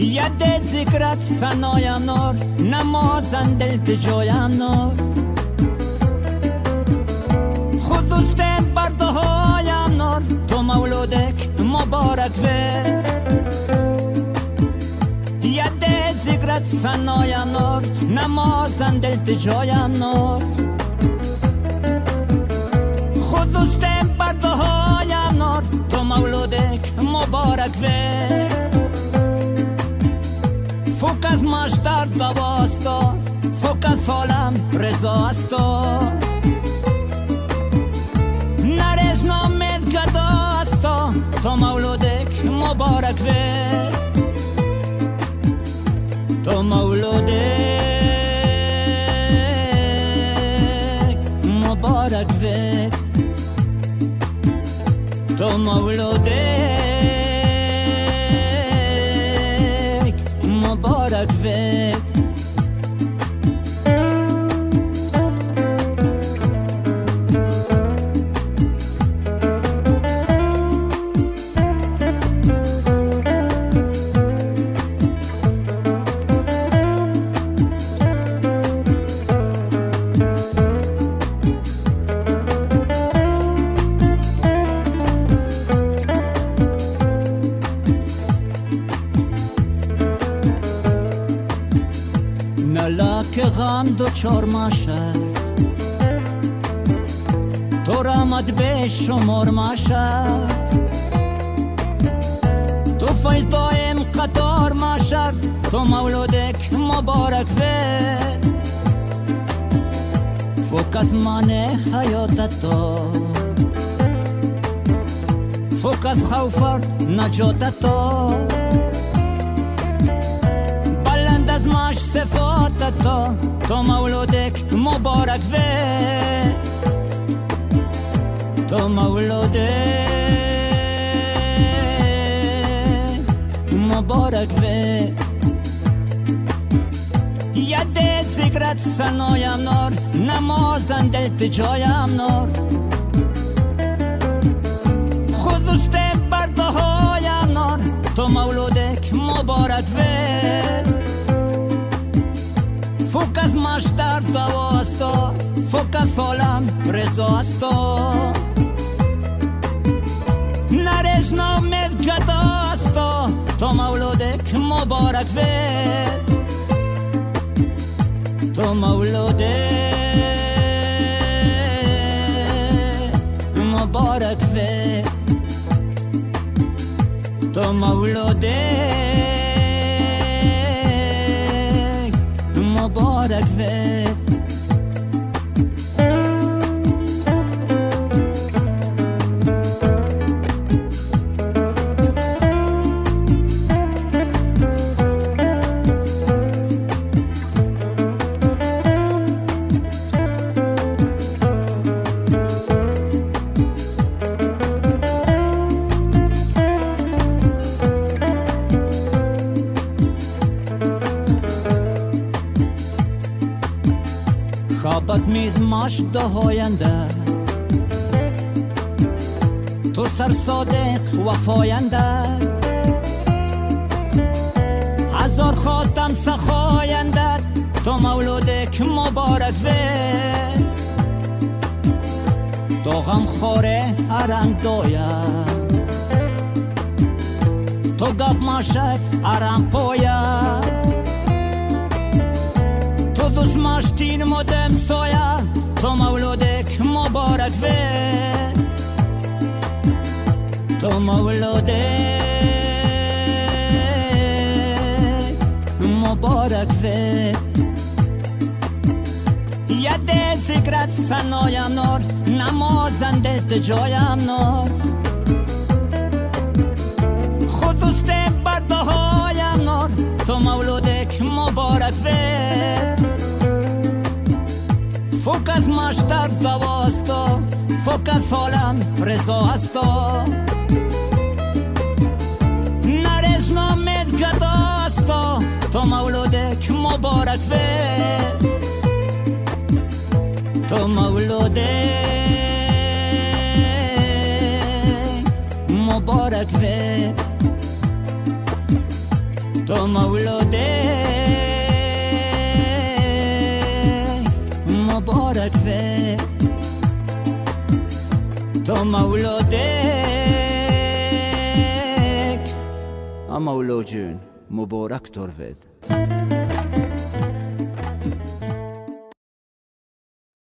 یاد ذکرت سنایم نور نمازند التجایم نور خودست بردهایم نور تو مولودک مبارک وی یاد ذکرت سنایم نور نمازند التجایم نور خودست بردهایم نور تو مولودک مبارک وی فوق از مشتر دواستا فوق از سالم رزاستا نرز نامد گداستا تو مولودک مبارک وی تو مولودک مبارک وی تو مولودک مبارک وی که غم دو چار ماشد تو رامد به شمار ماشد تو فیض دایم قطار ماشد تو مولودک مبارک وی فوق از مانه حیات تو فوق از خوفت نجات تو از ماش صفات تو مولودک مبارک وی تو مولودک مبارک وی یاد ذکرت سنایم نور نمازند التجایم نور خودست بردهایم نور تو مولودک مبارک وی فوق از مشتر دواستا فوق از سالم رزاستا نرش نامد گداستا تو مولودک مبارک وی تو مولودک مبارک وی تو مولودک مبارک وی خوابت میز ماش دهاینده تو سر صادق وفاینده هزار خاتم سخاینده تو مولودک مبارک وی تو غم خوره ارنگ دویا تو گب ماشد ارم پویا تو دوست ماشتین مدم سویا تو مولودک مبارک وی تو مولودک مبارک وی یاد ذکرت سنایم نار نمازنده جایم نار خصوص برده هایم نار تو مولودک مبارک وید فوق از مشتر دواستا فوق از عالم رضا هستا نرز نامت گداستا تو مولودک مبارک وید تو مولودک مبارک وید تو مولودک مبارک وید تو مولودک مولود جون مبارک تر وید